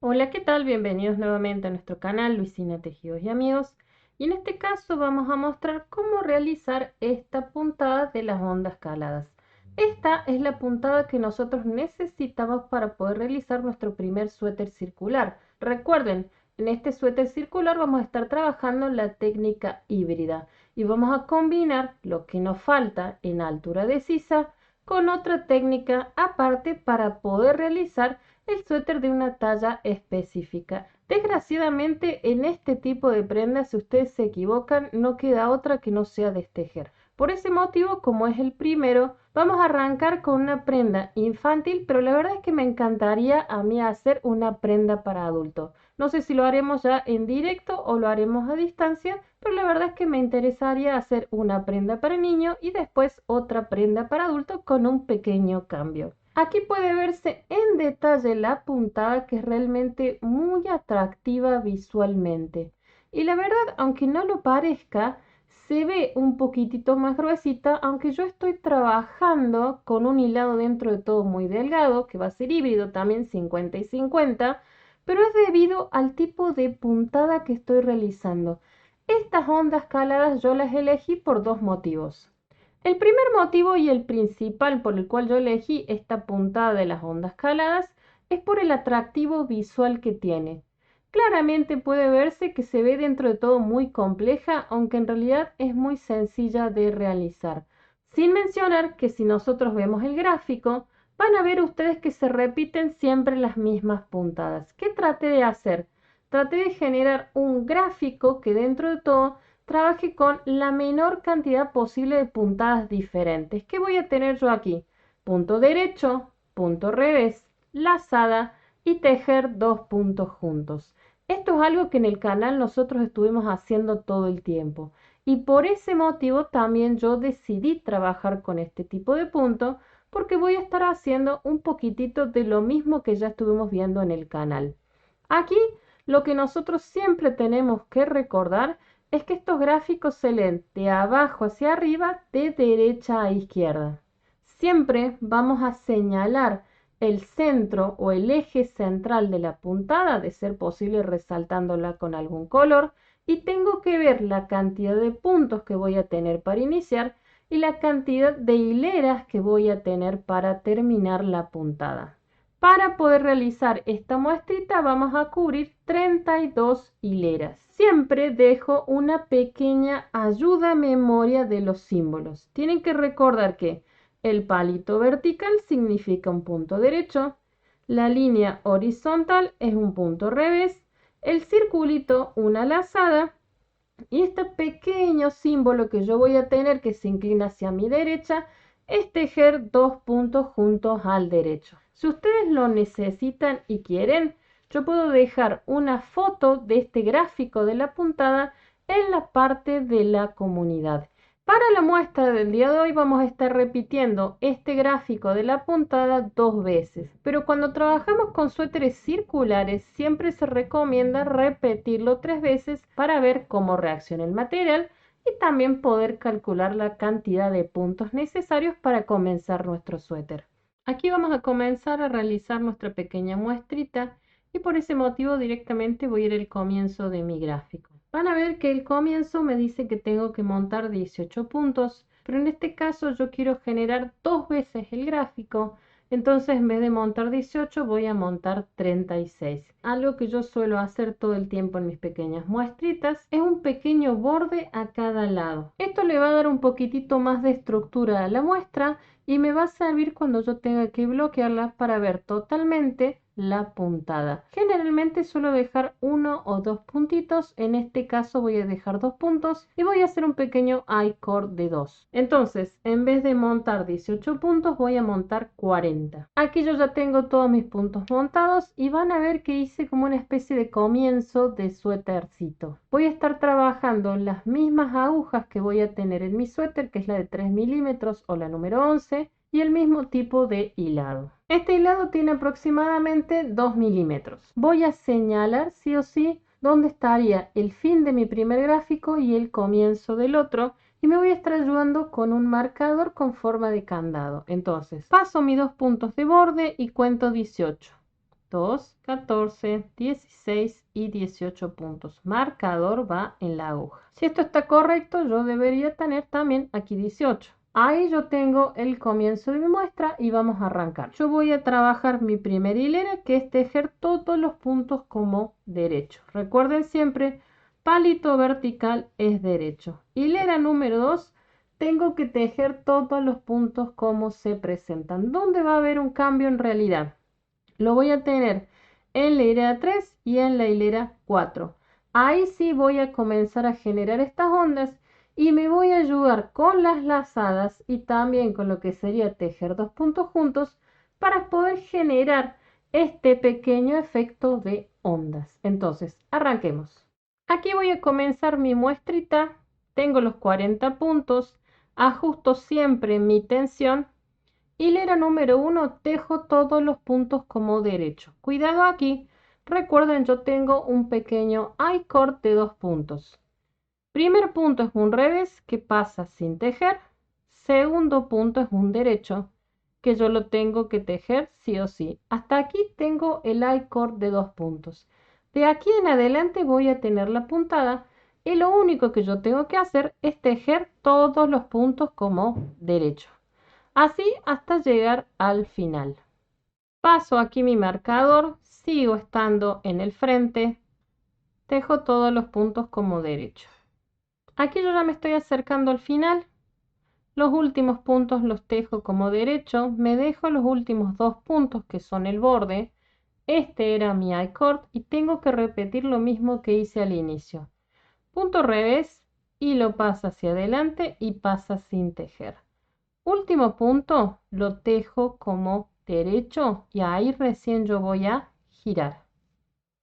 Hola, ¿qué tal? Bienvenidos nuevamente a nuestro canal Luisina Tejidos y Amigos. Y en este caso vamos a mostrar cómo realizar esta puntada de las ondas caladas. Esta es la puntada que nosotros necesitamos para poder realizar nuestro primer suéter circular. Recuerden, en este suéter circular vamos a estar trabajando la técnica híbrida y vamos a combinar lo que nos falta en altura de sisa con otra técnica aparte para poder realizar el suéter de una talla específica. Desgraciadamente, en este tipo de prendas, si ustedes se equivocan, no queda otra que no sea destejer. Por ese motivo, como es el primero, vamos a arrancar con una prenda infantil, pero la verdad es que me encantaría a mí hacer una prenda para adulto. No sé si lo haremos ya en directo o lo haremos a distancia, pero la verdad es que me interesaría hacer una prenda para niño y después otra prenda para adulto con un pequeño cambio. Aquí puede verse en detalle la puntada, que es realmente muy atractiva visualmente. Y la verdad, aunque no lo parezca, se ve un poquitito más gruesita, aunque yo estoy trabajando con un hilado dentro de todo muy delgado, que va a ser híbrido también 50 y 50, pero es debido al tipo de puntada que estoy realizando. Estas ondas caladas yo las elegí por dos motivos. El primer motivo y el principal por el cual yo elegí esta puntada de las ondas caladas es por el atractivo visual que tiene. Claramente puede verse que se ve dentro de todo muy compleja, aunque en realidad es muy sencilla de realizar. Sin mencionar que si nosotros vemos el gráfico, van a ver ustedes que se repiten siempre las mismas puntadas. ¿Qué traté de hacer? Traté de generar un gráfico que dentro de todo trabaje con la menor cantidad posible de puntadas diferentes. ¿Qué voy a tener yo aquí? Punto derecho, punto revés, lazada y tejer dos puntos juntos. Esto es algo que en el canal nosotros estuvimos haciendo todo el tiempo y por ese motivo también yo decidí trabajar con este tipo de punto, porque voy a estar haciendo un poquitito de lo mismo que ya estuvimos viendo en el canal. Aquí lo que nosotros siempre tenemos que recordar es que estos gráficos se leen de abajo hacia arriba, de derecha a izquierda. Siempre vamos a señalar el centro o el eje central de la puntada, de ser posible resaltándola con algún color, y tengo que ver la cantidad de puntos que voy a tener para iniciar y la cantidad de hileras que voy a tener para terminar la puntada. Para poder realizar esta muestrita vamos a cubrir 32 hileras. Siempre dejo una pequeña ayuda a memoria de los símbolos. Tienen que recordar que el palito vertical significa un punto derecho, la línea horizontal es un punto revés, el circulito una lazada y este pequeño símbolo que yo voy a tener que se inclina hacia mi derecha es tejer dos puntos juntos al derecho. Si ustedes lo necesitan y quieren, yo puedo dejar una foto de este gráfico de la puntada en la parte de la comunidad. Para la muestra del día de hoy vamos a estar repitiendo este gráfico de la puntada dos veces, pero cuando trabajamos con suéteres circulares siempre se recomienda repetirlo tres veces para ver cómo reacciona el material y también poder calcular la cantidad de puntos necesarios para comenzar nuestro suéter. Aquí vamos a comenzar a realizar nuestra pequeña muestrita y por ese motivo directamente voy a ir al comienzo de mi gráfico. Van a ver que el comienzo me dice que tengo que montar 18 puntos, pero en este caso yo quiero generar dos veces el gráfico, entonces en vez de montar 18 voy a montar 36. Algo que yo suelo hacer todo el tiempo en mis pequeñas muestritas es un pequeño borde a cada lado. Esto le va a dar un poquitito más de estructura a la muestra y me va a servir cuando yo tenga que bloquearla para ver totalmente la puntada. Generalmente suelo dejar uno o dos puntitos, en este caso voy a dejar dos puntos y voy a hacer un pequeño I-cord de 2. Entonces, en vez de montar 18 puntos, voy a montar 40. Aquí yo ya tengo todos mis puntos montados y van a ver que hice como una especie de comienzo de suétercito. Voy a estar trabajando las mismas agujas que voy a tener en mi suéter, que es la de 3 milímetros o la número 11, y el mismo tipo de hilado. Este hilado tiene aproximadamente 2 milímetros. Voy a señalar sí o sí dónde estaría el fin de mi primer gráfico y el comienzo del otro, y me voy a estar ayudando con un marcador con forma de candado. Entonces paso mis dos puntos de borde y cuento 18. 2, 14, 16 y 18 puntos. Marcador va en la aguja. Si esto está correcto, yo debería tener también aquí 18. Ahí yo tengo el comienzo de mi muestra y vamos a arrancar. Yo voy a trabajar mi primera hilera, que es tejer todos los puntos como derecho. Recuerden siempre, palito vertical es derecho. Hilera número 2, tengo que tejer todos los puntos como se presentan. ¿Dónde va a haber un cambio en realidad? Lo voy a tener en la hilera 3 y en la hilera 4. Ahí sí voy a comenzar a generar estas ondas y me voy a ayudar con las lazadas y también con lo que sería tejer dos puntos juntos para poder generar este pequeño efecto de ondas. Entonces, arranquemos. Aquí voy a comenzar mi muestrita. Tengo los 40 puntos. Ajusto siempre mi tensión. Hilera número 1, tejo todos los puntos como derecho. Cuidado aquí, recuerden, yo tengo un pequeño I-cord de 2 puntos. Primer punto es un revés que pasa sin tejer. Segundo punto es un derecho que yo lo tengo que tejer sí o sí. Hasta aquí tengo el I-cord de 2 puntos. De aquí en adelante voy a tener la puntada y lo único que yo tengo que hacer es tejer todos los puntos como derecho. Así hasta llegar al final. Paso aquí mi marcador, sigo estando en el frente, tejo todos los puntos como derecho. Aquí yo ya me estoy acercando al final. Los últimos puntos los tejo como derecho, me dejo los últimos 2 puntos que son el borde. Este era mi I-cord y tengo que repetir lo mismo que hice al inicio. Punto revés, hilo pasa hacia adelante y pasa sin tejer. Último punto, lo tejo como derecho y ahí recién yo voy a girar.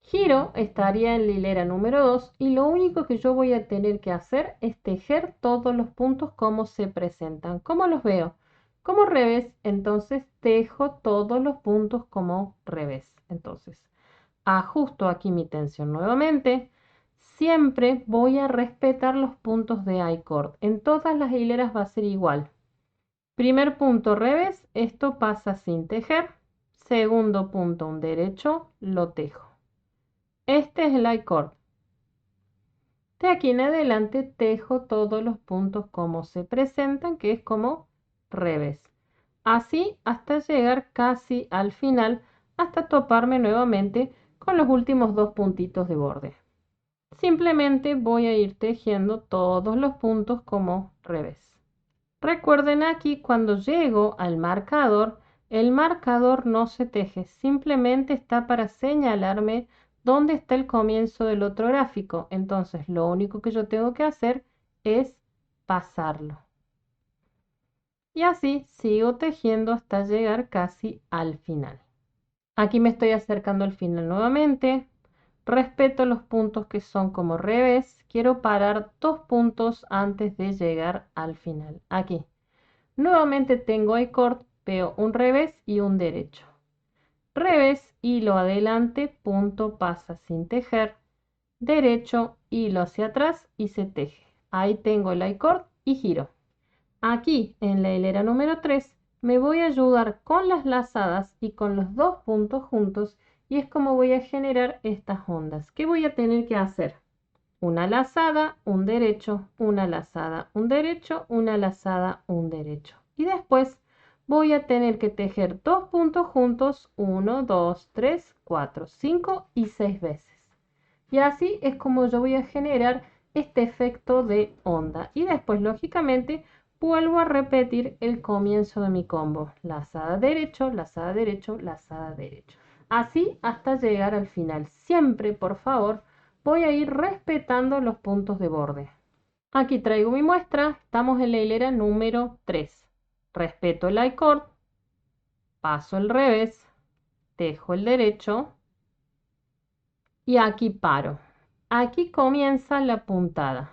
Giro, estaría en la hilera número 2 y lo único que yo voy a tener que hacer es tejer todos los puntos como se presentan. ¿Cómo los veo? Como revés, entonces tejo todos los puntos como revés. Entonces, ajusto aquí mi tensión nuevamente. Siempre voy a respetar los puntos de I-cord. En todas las hileras va a ser igual. Primer punto revés, esto pasa sin tejer. Segundo punto un derecho, lo tejo. Este es el I-cord. De aquí en adelante tejo todos los puntos como se presentan, que es como revés. Así hasta llegar casi al final, hasta toparme nuevamente con los últimos 2 puntitos de borde. Simplemente voy a ir tejiendo todos los puntos como revés. Recuerden aquí cuando llego al marcador, el marcador no se teje, simplemente está para señalarme dónde está el comienzo del otro gráfico. Entonces lo único que yo tengo que hacer es pasarlo. Y así sigo tejiendo hasta llegar casi al final. Aquí me estoy acercando al final nuevamente. Respeto los puntos que son como revés. Quiero parar 2 puntos antes de llegar al final. Aquí. Nuevamente tengo I-cord, veo un revés y un derecho. Revés, hilo adelante, punto, pasa sin tejer. Derecho, hilo hacia atrás y se teje. Ahí tengo el I-cord y giro. Aquí en la hilera número 3 me voy a ayudar con las lazadas y con los 2 puntos juntos y es como voy a generar estas ondas. ¿Qué voy a tener que hacer? Una lazada, un derecho, una lazada, un derecho, una lazada, un derecho. Y después voy a tener que tejer 2 puntos juntos, 1, 2, 3, 4, 5 y 6 veces. Y así es como yo voy a generar este efecto de onda. Y después, lógicamente, vuelvo a repetir el comienzo de mi combo. Lazada derecho, lazada derecho, lazada derecho. Así hasta llegar al final. Siempre, por favor, voy a ir respetando los puntos de borde. Aquí traigo mi muestra, estamos en la hilera número 3. Respeto el I-cord, paso el revés, tejo el derecho y aquí paro. Aquí comienza la puntada.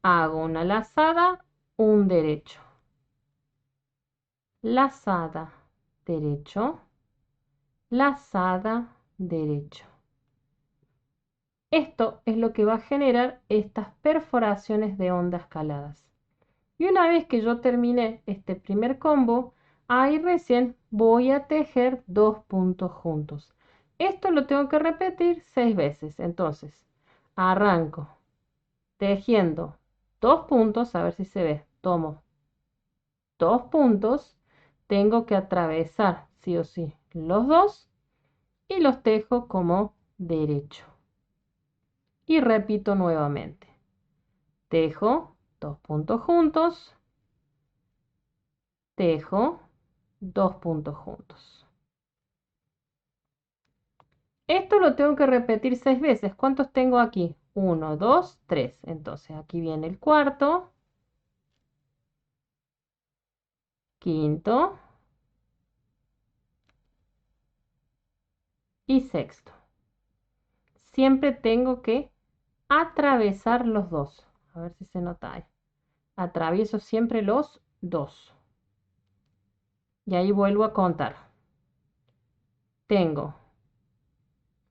Hago una lazada, un derecho. Lazada, derecho, lazada, derecho. Esto es lo que va a generar estas perforaciones de ondas caladas. Y una vez que yo terminé este primer combo, ahí recién voy a tejer 2 puntos juntos. Esto lo tengo que repetir 6 veces. Entonces, arranco tejiendo 2 puntos, a ver si se ve. Tomo 2 puntos, tengo que atravesar sí o sí los dos y los tejo como derecho. Y repito nuevamente. Tejo 2 puntos juntos, tejo 2 puntos juntos. Esto lo tengo que repetir 6 veces. ¿Cuántos tengo aquí? 1, 2, 3. Entonces aquí viene el cuarto, quinto y sexto. Siempre tengo que atravesar los dos. A ver si se nota ahí. Atravieso siempre los dos. Y ahí vuelvo a contar. Tengo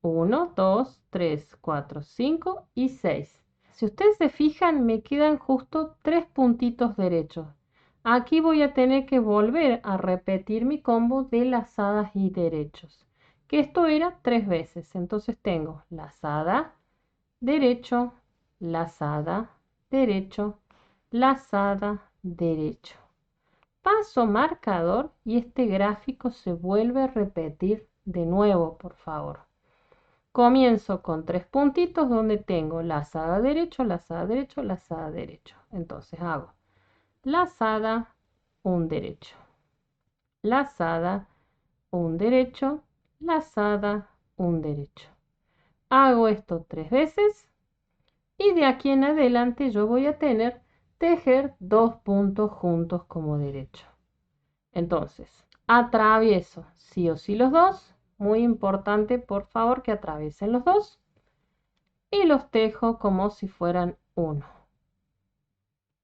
1, 2, 3, 4, 5 y 6. Si ustedes se fijan, me quedan justo 3 puntitos derechos. Aquí voy a tener que volver a repetir mi combo de lazadas y derechos. Que esto era 3 veces. Entonces tengo lazada, derecho, lazada, derecho, lazada, derecho. Paso marcador y este gráfico se vuelve a repetir de nuevo, por favor. Comienzo con 3 puntitos donde tengo lazada derecho, lazada derecho, lazada derecho. Entonces hago lazada, un derecho, lazada, un derecho, lazada, un derecho. Hago esto 3 veces y de aquí en adelante yo voy a tener tejer 2 puntos juntos como derecho. Entonces, atravieso sí o sí los dos. Muy importante, por favor, que atraviesen los dos. Y los tejo como si fueran uno.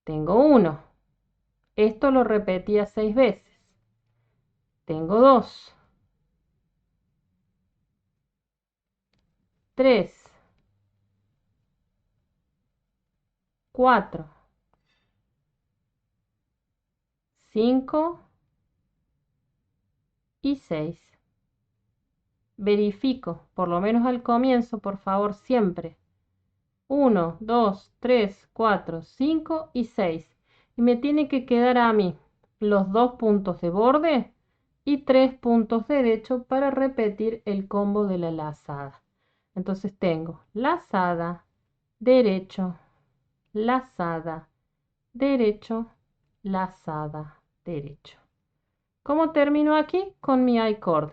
Tengo uno. Esto lo repetía 6 veces. Tengo 2, 3, 4, 5 y 6. Verifico, por lo menos al comienzo, por favor, siempre. 1, 2, 3, 4, 5 y 6. Y me tiene que quedar a mí los 2 puntos de borde y 3 puntos derechos para repetir el combo de la lazada. Entonces tengo lazada, derecho, lazada, derecho, lazada, derecho. ¿Cómo termino aquí? Con mi I-cord.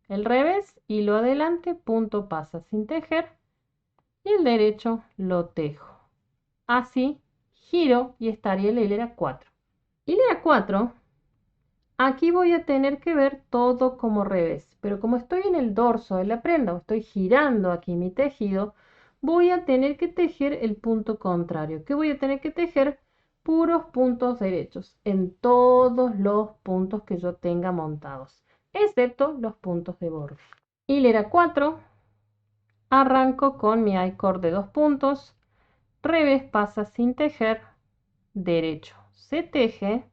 El revés, hilo adelante, punto pasa sin tejer y el derecho lo tejo. Así giro y estaría en la hilera 4. Hilera 4, aquí voy a tener que ver todo como revés, pero como estoy en el dorso de la prenda o estoy girando aquí mi tejido, voy a tener que tejer el punto contrario. ¿Qué voy a tener que tejer? Puros puntos derechos en todos los puntos que yo tenga montados, excepto los puntos de borde. Hilera 4, arranco con mi I-cord de 2 puntos, revés pasa sin tejer, derecho se teje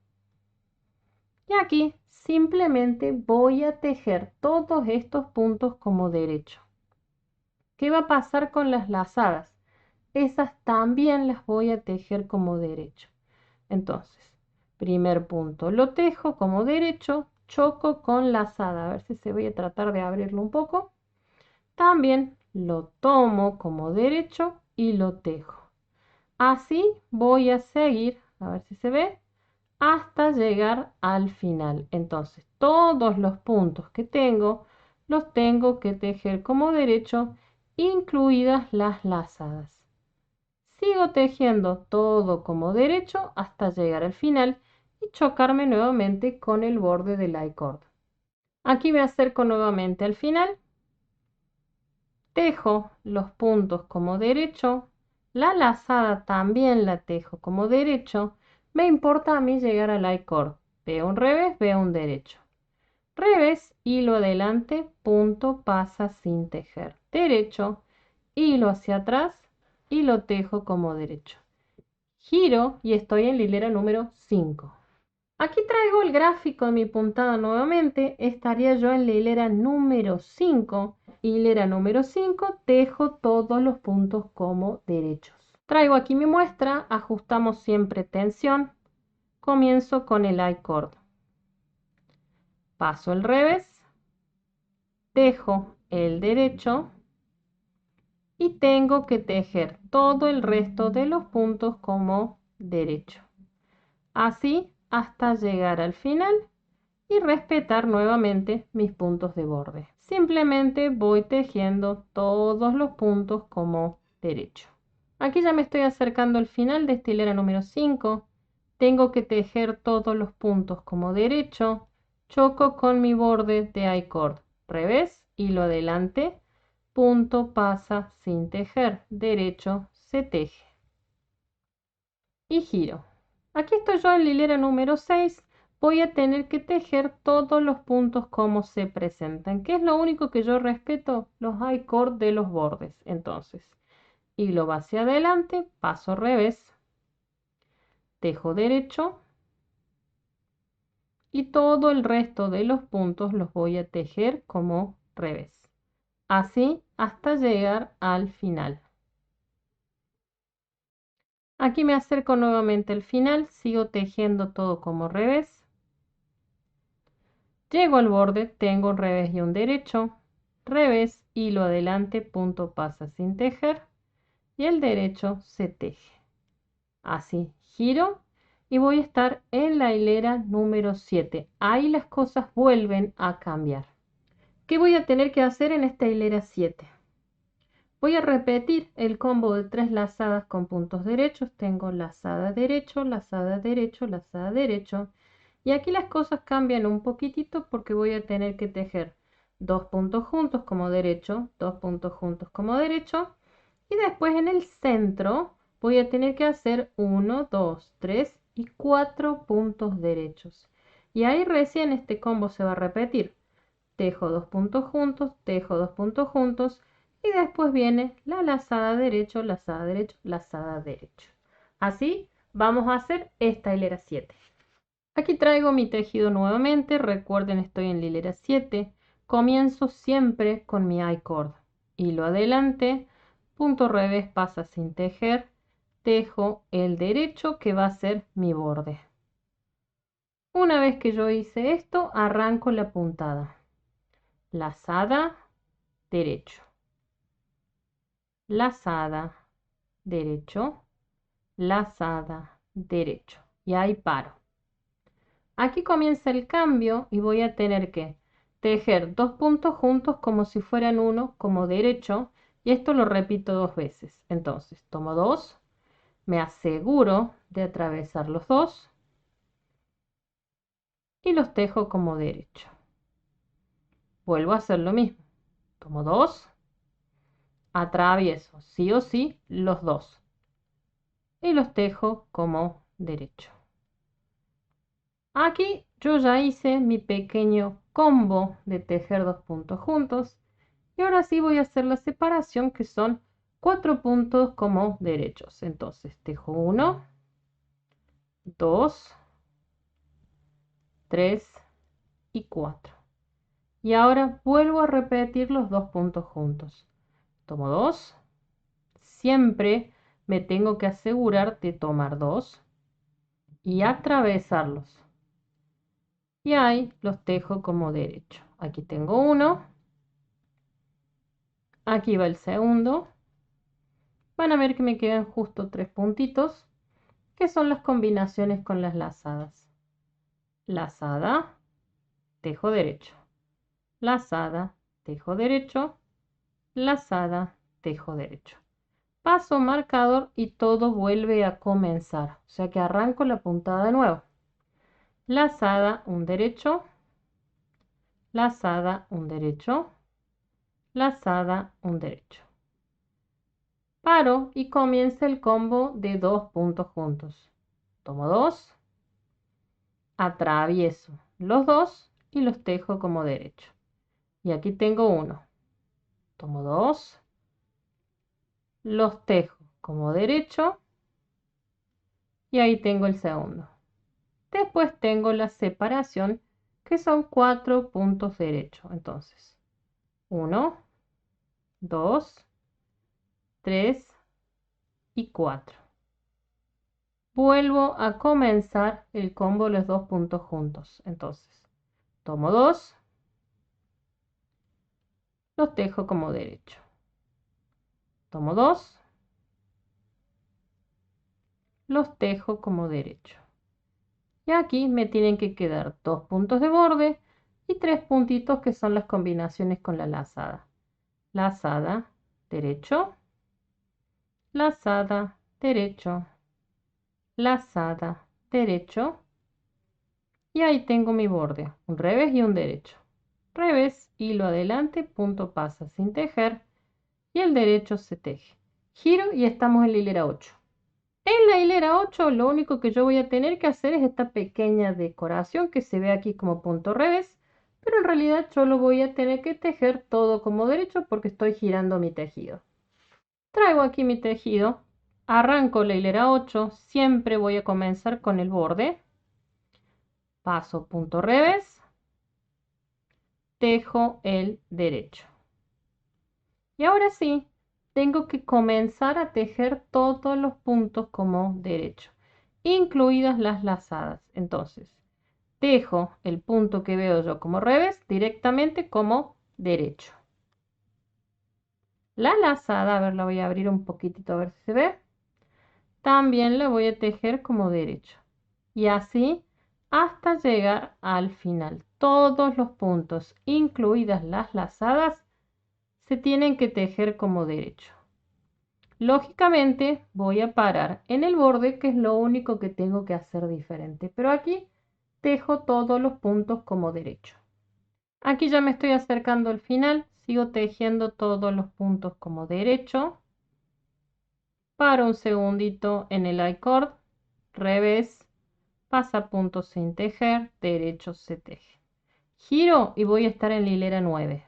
y aquí simplemente voy a tejer todos estos puntos como derecho. ¿Qué va a pasar con las lazadas? Esas también las voy a tejer como derecho. Entonces, primer punto lo tejo como derecho, choco con lazada. A ver si se voy a tratar de abrirlo un poco. También lo tomo como derecho y lo tejo. Así voy a seguir, a ver si se ve, hasta llegar al final. Entonces, todos los puntos que tengo, los tengo que tejer como derecho, incluidas las lazadas. Sigo tejiendo todo como derecho hasta llegar al final y chocarme nuevamente con el borde del I-cord. Aquí me acerco nuevamente al final. Tejo los puntos como derecho, la lazada también la tejo como derecho, me importa a mí llegar al I-cord, veo un revés, veo un derecho. Revés, hilo adelante, punto, pasa sin tejer. Derecho, hilo hacia atrás y lo tejo como derecho. Giro y estoy en la hilera número 5. Aquí traigo el gráfico de mi puntada nuevamente, estaría yo en la hilera número 5 hilera número 5 tejo todos los puntos como derechos. Traigo aquí mi muestra, ajustamos siempre tensión, comienzo con el I-cord. Paso el revés, tejo el derecho y tengo que tejer todo el resto de los puntos como derecho. Así hasta llegar al final y respetar nuevamente mis puntos de borde. Simplemente voy tejiendo todos los puntos como derecho. Aquí ya me estoy acercando al final de esta hilera número 5. Tengo que tejer todos los puntos como derecho. Choco con mi borde de I-cord. Revés, hilo adelante, punto pasa sin tejer. Derecho se teje. Y giro. Aquí estoy yo en la hilera número 6. Voy a tener que tejer todos los puntos como se presentan. ¿Qué es lo único que yo respeto? Los I-cord de los bordes. Entonces, hilo va hacia adelante, paso revés, tejo derecho y todo el resto de los puntos los voy a tejer como revés. Así hasta llegar al final. Aquí me acerco nuevamente al final, sigo tejiendo todo como revés. Llego al borde, tengo un revés y un derecho, revés, hilo adelante, punto pasa sin tejer y el derecho se teje. Así giro y voy a estar en la hilera número 7. Ahí las cosas vuelven a cambiar. ¿Qué voy a tener que hacer en esta hilera 7? Voy a repetir el combo de 3 lazadas con puntos derechos. Tengo lazada derecho, lazada derecho, lazada derecho. Y aquí las cosas cambian un poquitito porque voy a tener que tejer 2 puntos juntos como derecho, 2 puntos juntos como derecho. Y después en el centro voy a tener que hacer 1, 2, 3 y 4 puntos derechos. Y ahí recién este combo se va a repetir. Tejo 2 puntos juntos, tejo 2 puntos juntos y después viene la lazada derecho, lazada derecho, lazada derecho. Así vamos a hacer esta hilera 7. Aquí traigo mi tejido nuevamente, recuerden estoy en la hilera 7, comienzo siempre con mi I-cord, hilo adelante, punto revés pasa sin tejer, tejo el derecho que va a ser mi borde. Una vez que yo hice esto, arranco la puntada, lazada, derecho, lazada, derecho, lazada, derecho y ahí paro. Aquí comienza el cambio y voy a tener que tejer 2 puntos juntos como si fueran uno, como derecho, y esto lo repito 2 veces. Entonces, tomo 2, me aseguro de atravesar los 2 y los tejo como derecho. Vuelvo a hacer lo mismo. Tomo 2, atravieso sí o sí los 2 y los tejo como derecho. Aquí yo ya hice mi pequeño combo de tejer 2 puntos juntos y ahora sí voy a hacer la separación que son 4 puntos como derechos. Entonces tejo 1, 2, 3 y 4. Y ahora vuelvo a repetir los 2 puntos juntos. Tomo 2, siempre me tengo que asegurar de tomar 2 y atravesarlos. Y ahí los tejo como derecho. Aquí tengo 1. Aquí va el segundo. Van a ver que me quedan justo 3 puntitos, que son las combinaciones con las lazadas. Lazada, tejo derecho. Lazada, tejo derecho. Lazada, tejo derecho. Paso marcador y todo vuelve a comenzar. O sea que arranco la puntada de nuevo. Lazada, un derecho. Lazada, un derecho. Lazada, un derecho. Paro y comienza el combo de 2 puntos juntos. Tomo 2, atravieso los 2 y los tejo como derecho. Y aquí tengo 1. Tomo 2, los tejo como derecho y ahí tengo el segundo. Después tengo la separación que son 4 puntos derechos. Entonces, 1, 2, 3 y 4. Vuelvo a comenzar el combo de los dos puntos juntos. Entonces, tomo 2, los tejo como derecho. Tomo 2, los tejo como derecho. Y aquí me tienen que quedar 2 puntos de borde y 3 puntitos que son las combinaciones con la lazada. Lazada, derecho, lazada, derecho, lazada, derecho. Y ahí tengo mi borde, un revés y un derecho. Revés, hilo adelante, punto pasa sin tejer y el derecho se teje. Giro y estamos en la hilera 8. En la hilera 8 lo único que yo voy a tener que hacer es esta pequeña decoración que se ve aquí como punto revés, pero en realidad yo lo voy a tener que tejer todo como derecho porque estoy girando mi tejido. Traigo aquí mi tejido, arranco la hilera 8, siempre voy a comenzar con el borde, paso punto revés, tejo el derecho. Y ahora sí, tengo que comenzar a tejer todos los puntos como derecho, incluidas las lazadas. Entonces, tejo el punto que veo yo como revés directamente como derecho. La lazada, a ver, la voy a abrir un poquitito a ver si se ve. También la voy a tejer como derecho. Y así hasta llegar al final. Todos los puntos, incluidas las lazadas, se tienen que tejer como derecho. Lógicamente voy a parar en el borde, que es lo único que tengo que hacer diferente. Pero aquí tejo todos los puntos como derecho. Aquí ya me estoy acercando al final. Sigo tejiendo todos los puntos como derecho. Paro un segundito en el I-cord. Revés. Pasapunto sin tejer. Derecho se teje. Giro y voy a estar en la hilera 9.